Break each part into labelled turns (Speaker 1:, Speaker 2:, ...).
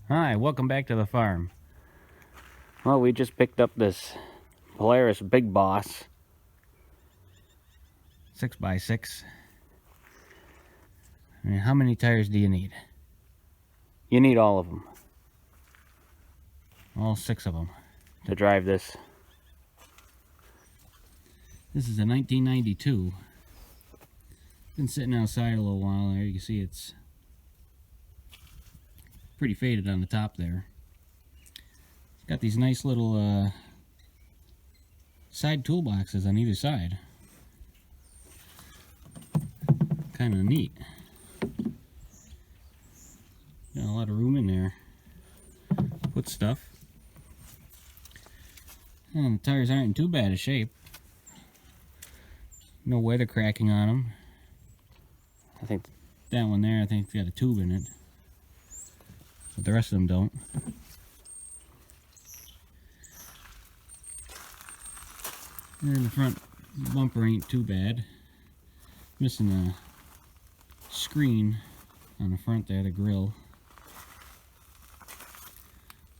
Speaker 1: Hi, welcome back to the farm. Well, we just picked up this Polaris Big Boss 6x6. I mean, how many tires do you need? You need all of them. All 6 of them to drive this. This is a 1992. Been sitting outside a little while there. You can see it's pretty faded on the top there. It's got these nice little side toolboxes on either side. Kind of neat. Got a lot of room in there. Put stuff. And the tires aren't in too bad a shape. No weather cracking on them. I think that one there, I think it's got a tube in it. But the rest of them don't. And the front bumper ain't too bad. Missing a screen on the front there, the grill.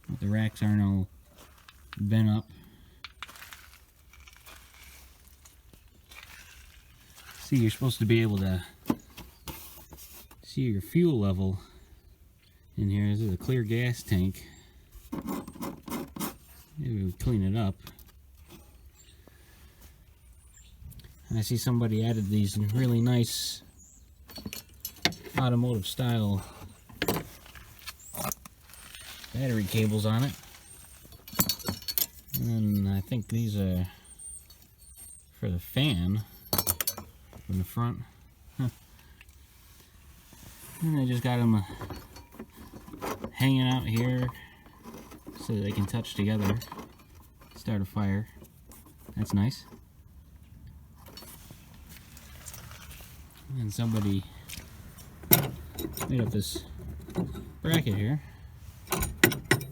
Speaker 1: But the racks aren't all bent up. See, you're supposed to be able to see your fuel level in here. This is a clear gas tank. Maybe we'll clean it up. I see somebody added these really nice automotive style battery cables on it. And I think these are for the fan from the front. Huh. And I just got them hanging out here so that they can touch together, start a fire. That's nice. And somebody made up this bracket here.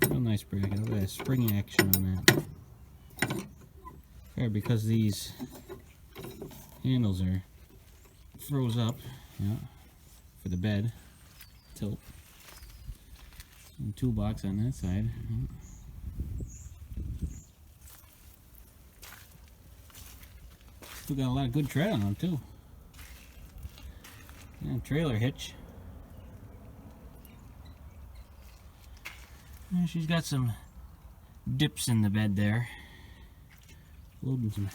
Speaker 1: Real nice bracket. Look at that spring action on that. Fair, because these handles are froze up, yeah, for the bed tilt. And toolbox on that side. Still got a lot of good tread on them too. And trailer hitch. And she's got some dips in the bed there. Loading some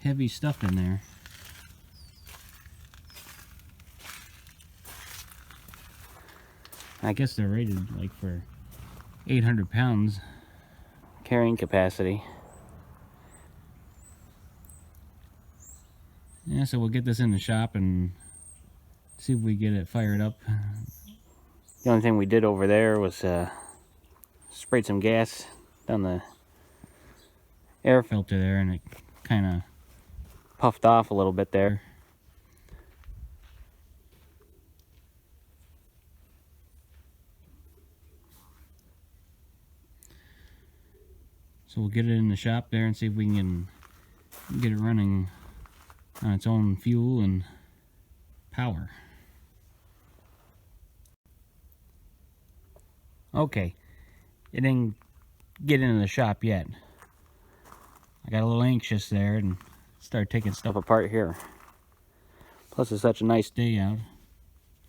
Speaker 1: heavy stuff in there. I guess they're rated like for 800 pounds carrying capacity. Yeah, so we'll get this in the shop and see if we get it fired up. The only thing we did over there was sprayed some gas down the air filter there, and it kind of puffed off a little bit there. So we'll get it in the shop there and see if we can get it running on its own fuel and power. Okay, it didn't get into the shop yet. I got a little anxious there and started taking stuff apart here. Plus it's such a nice day out.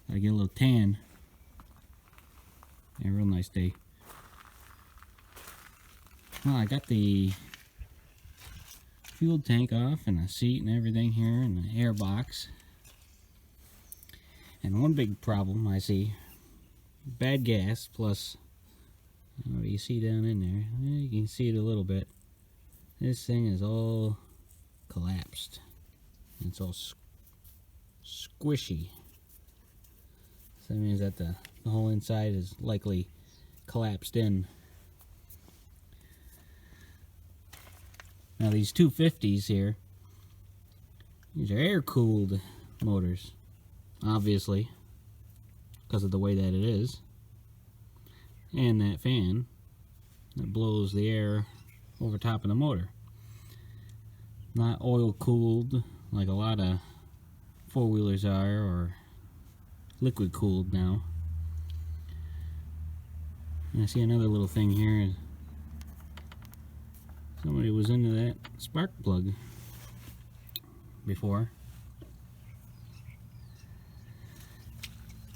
Speaker 1: Gotta get a little tan. Yeah, real nice day. Well, I got the fuel tank off and the seat and everything here and the air box. And one big problem I see, bad gas, plus, what do you see down in there? Well, you can see it a little bit. This thing is all collapsed. It's all squishy. So that means that the whole inside is likely collapsed in. Now these 250s here, these are air-cooled motors, obviously, because of the way that it is. And that fan that blows the air over top of the motor. Not oil-cooled like a lot of four-wheelers are, or liquid-cooled now. And I see another little thing here. Somebody was into that spark plug before.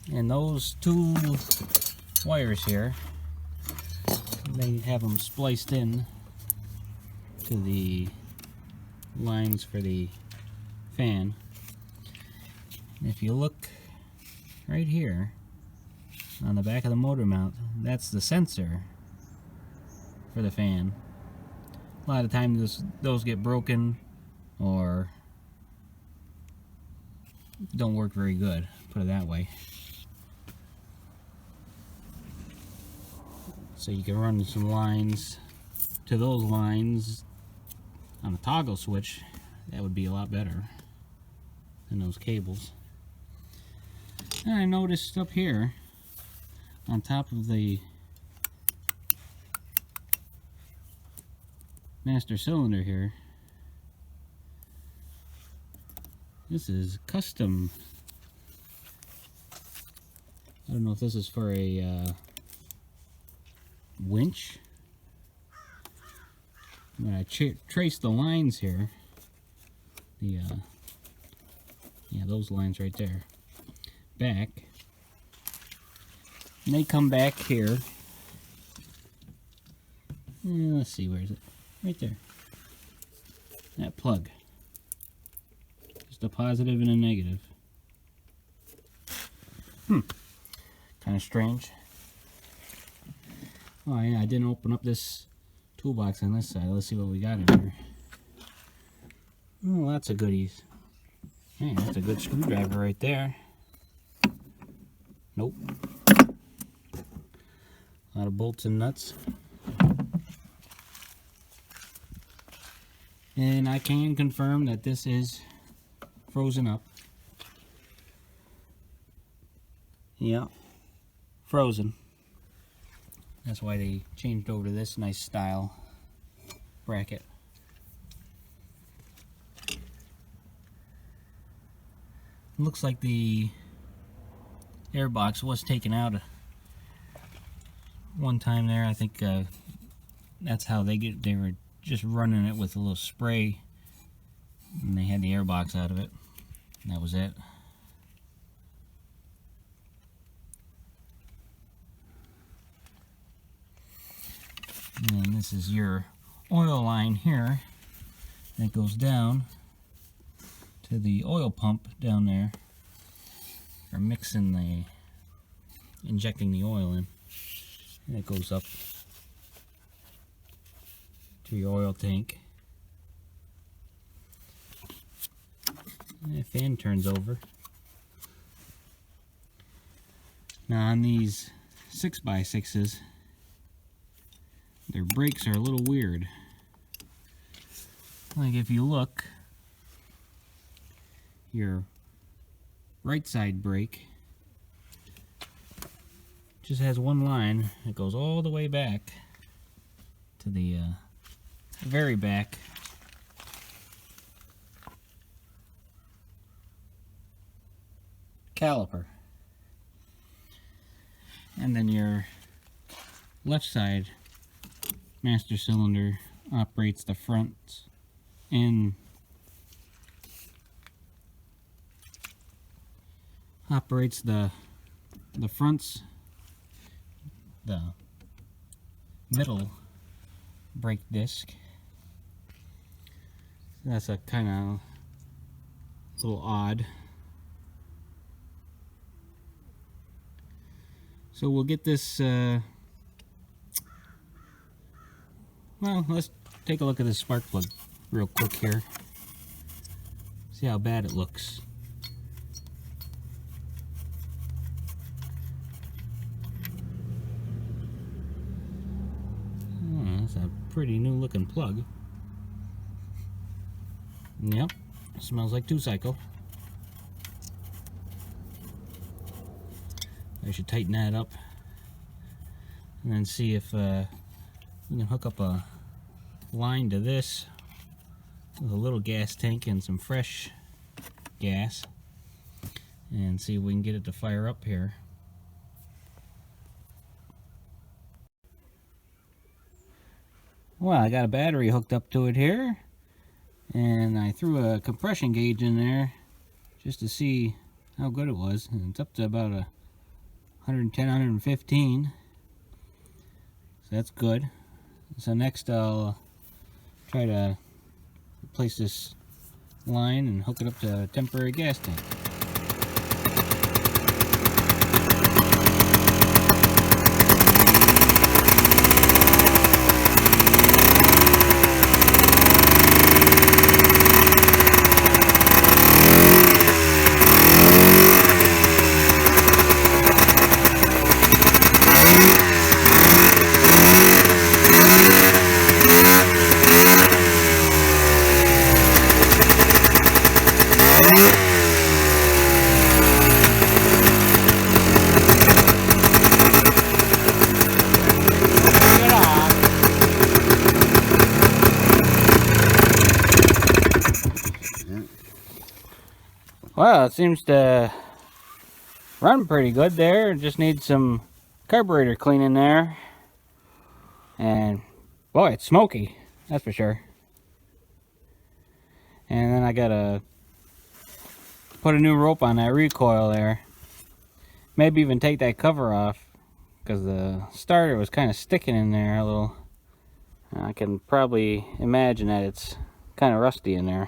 Speaker 1: And those two wires here, they have them spliced in to the lines for the fan. And if you look right here on the back of the motor mount, that's the sensor for the fan. A lot of times those get broken or don't work very good, put it that way. So you can run some lines to those lines on a toggle switch. That would be a lot better than those cables. And I noticed up here on top of the master cylinder here, this is custom. I don't know if this is for a winch. When I trace the lines here, yeah, those lines right there, back, and they come back here. Let's see, where is it? Right there. That plug. Just a positive and a negative. Kind of strange. Oh yeah, I didn't open up this toolbox on this side. Let's see what we got in here. Oh, lots of goodies. Hey, that's a good screwdriver right there. Nope. A lot of bolts and nuts. And I can confirm that this is frozen up. Yeah, frozen. That's why they changed over to this nice style bracket. Looks like the air box was taken out one time there. I think that's how they were just running it with a little spray, and they had the air box out of it, and that was it. And then this is your oil line here that goes down to the oil pump down there, or injecting the oil in, and it goes up to your oil tank. And the fan turns over. Now on these 6x6s, their brakes are a little weird. Like if you look, your right side brake just has one line that goes all the way back to the very back. Caliper. And then your left side master cylinder operates the front and operates the fronts, the middle brake disc. That's a kind of little odd. So we'll get this, well, let's take a look at this spark plug real quick here. See how bad it looks. Oh, that's a pretty new looking plug. Yep, smells like 2-cycle. I should tighten that up and then see if we can hook up a line to this with a little gas tank and some fresh gas and see if we can get it to fire up here. Well, I got a battery hooked up to it here, and I threw a compression gauge in there just to see how good it was, and it's up to about 110, 115, so that's good. So next I'll try to replace this line and hook it up to a temporary gas tank. Well, it seems to run pretty good there. Just needs some carburetor cleaning there. And boy, it's smoky, that's for sure. And then I gotta put a new rope on that recoil there. Maybe even take that cover off, because the starter was kind of sticking in there a little. I can probably imagine that it's kind of rusty in there.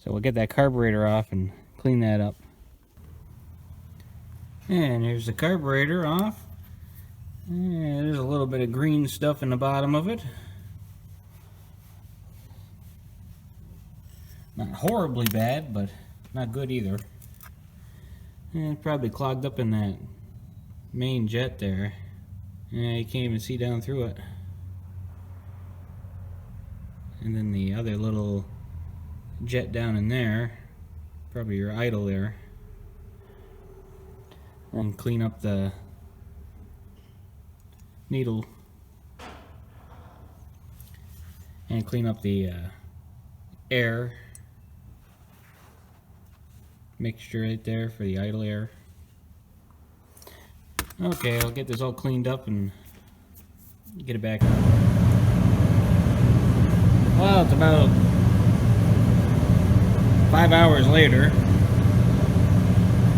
Speaker 1: So we'll get that carburetor off and clean that up. And here's the carburetor off. And there's a little bit of green stuff in the bottom of it. Not horribly bad, but not good either. And it's probably clogged up in that main jet there. Yeah, you can't even see down through it. And then the other little jet down in there, probably your idle there. And clean up the needle and clean up the air mixture right there for the idle air. Okay, I'll get this all cleaned up and get it back on. Well, it's about 5 hours later.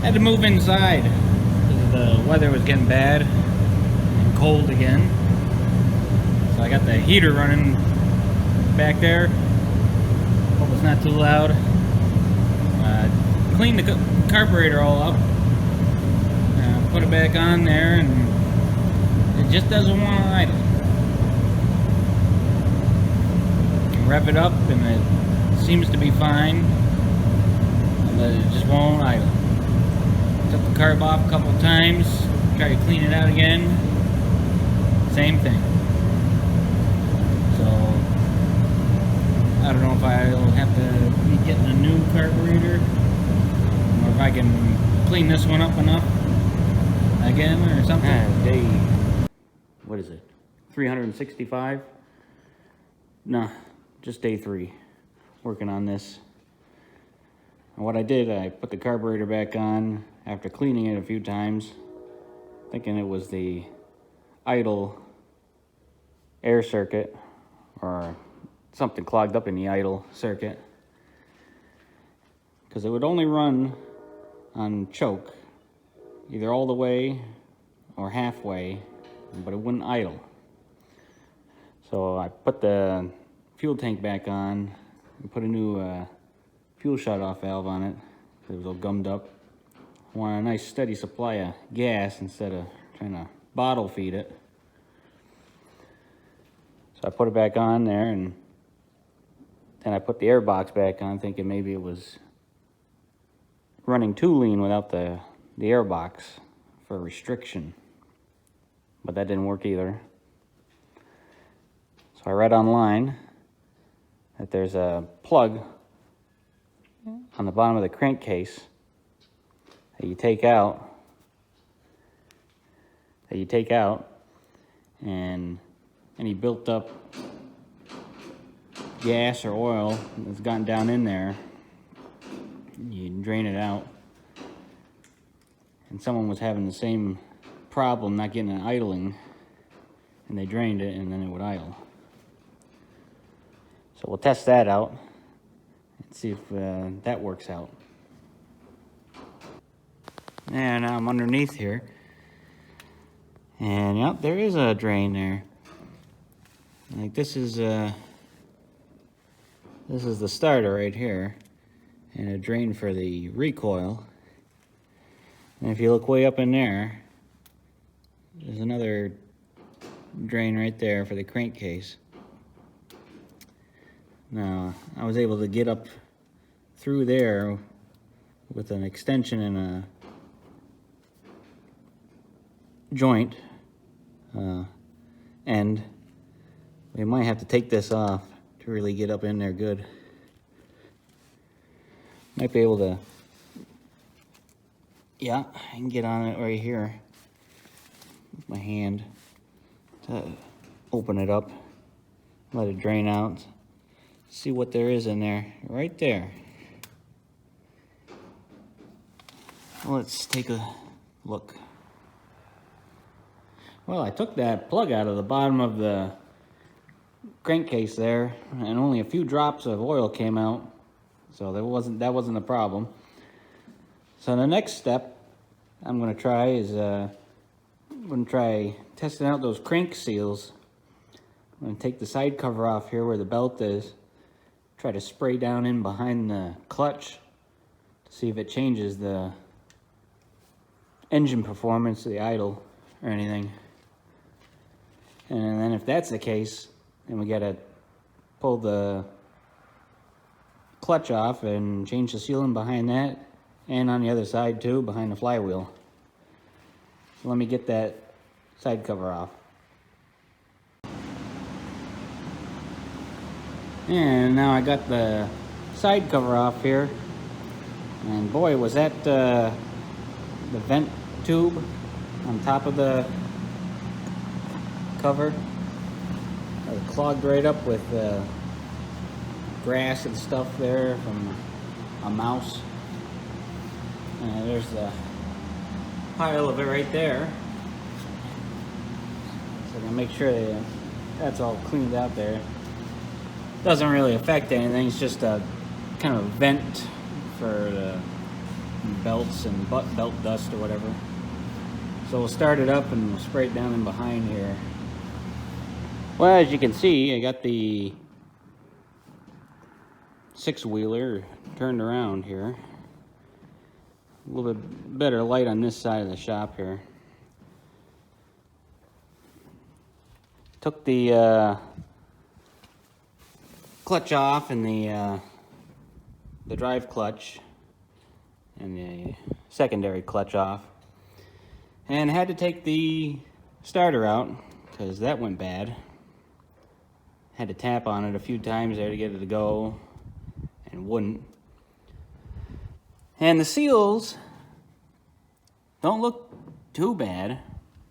Speaker 1: Had to move inside because the weather was getting bad and cold again. So I got the heater running back there. Hope it's not too loud. Cleaned the carburetor all up. Put it back on there, and it just doesn't want to idle. Rev it up and it seems to be fine, but it just won't idle. Took the carb off a couple times, tried to clean it out again, same thing. So I don't know if I'll have to be getting a new carburetor, or if I can clean this one up enough again or something. Day, what is it, 365? No, just day 3 working on this. And what I did, I put the carburetor back on after cleaning it a few times, thinking it was the idle air circuit or something clogged up in the idle circuit, because it would only run on choke, either all the way or halfway, but it wouldn't idle. So I put the fuel tank back on and put a new fuel shut-off valve on it. It was all gummed up. I want a nice steady supply of gas instead of trying to bottle feed it. So I put it back on there, and then I put the air box back on, thinking maybe it was running too lean without the air box for restriction. But that didn't work either. So I read online that there's a plug on the bottom of the crankcase that you take out, and any built up gas or oil that's gotten down in there, you can drain it out. And someone was having the same problem, not getting it idling, and they drained it, and then it would idle. So we'll test that out and see if that works out. And now I'm underneath here, and yep, there is a drain there. Like this is the starter right here, and a drain for the recoil. And if you look way up in there, there's another drain right there for the crankcase. Now, I was able to get up through there with an extension and a joint end. We might have to take this off to really get up in there good. Might be able to, yeah, I can get on it right here with my hand to open it up, let it drain out, see what there is in there, right there. Let's take a look. Well, I took that plug out of the bottom of the crankcase there, and only a few drops of oil came out, so that wasn't a problem. So the next step I'm going to try is I'm going to try testing out those crank seals. I'm going to take the side cover off here where the belt is, try to spray down in behind the clutch to see if it changes the engine performance, the idle or anything. And then if that's the case, then we gotta pull the clutch off and change the sealing behind that, and on the other side too, behind the flywheel. So let me get that side cover off. And now I got the side cover off here, and boy, was that the vent tube on top of the cover clogged right up with grass and stuff there from a mouse. And there's the pile of it right there. So I'm gonna make sure that that's all cleaned out there. Doesn't really affect anything, it's just a kind of a vent for the belts and belt dust or whatever. So we'll start it up and we'll spray it down in behind here. Well, as you can see, I got the six-wheeler turned around here. A little bit better light on this side of the shop here. Took the clutch off and the drive clutch and the secondary clutch off, and had to take the starter out because that went bad. Had to tap on it a few times there to get it to go, and wouldn't. And the seals don't look too bad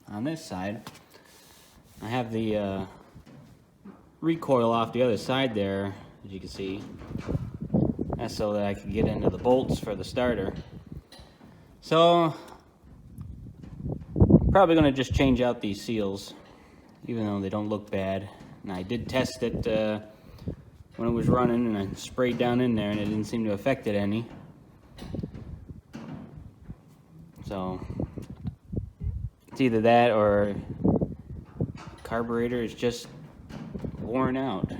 Speaker 1: on this side. I have the recoil off the other side there, as you can see. That's so that I can get into the bolts for the starter. So, probably going to just change out these seals, even though they don't look bad. And I did test it when it was running, and I sprayed down in there, and it didn't seem to affect it any. So it's either that or carburetor is just worn out.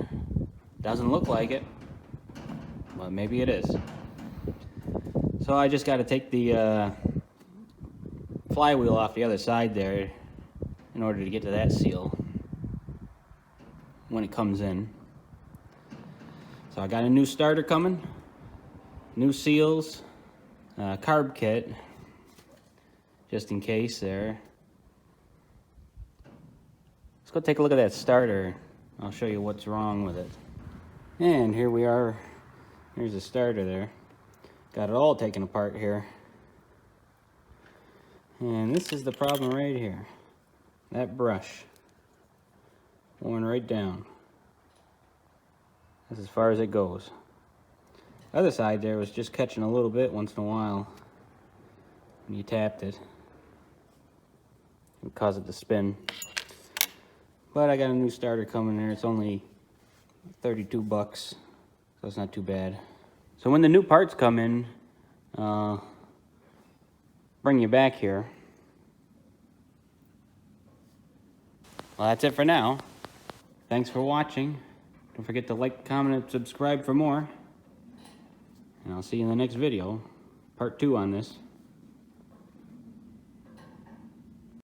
Speaker 1: Doesn't look like it, but maybe it is. So I just got to take the flywheel off the other side there in order to get to that seal when it comes in. So I got a new starter coming, new seals, carb kit, just in case there. Let's go take a look at that starter. I'll show you what's wrong with it. And here we are. Here's the starter there. Got it all taken apart here. And this is the problem right here. That brush worn right down. That's as far as it goes. The other side there was just catching a little bit once in a while when you tapped it. It would cause it to spin. But I got a new starter coming there. It's only 32 bucks, so it's not too bad. So when the new parts come in, bring you back here. Well, that's it for now. Thanks for watching. Don't forget to like, comment, and subscribe for more. And I'll see you in the next video, part 2 on this.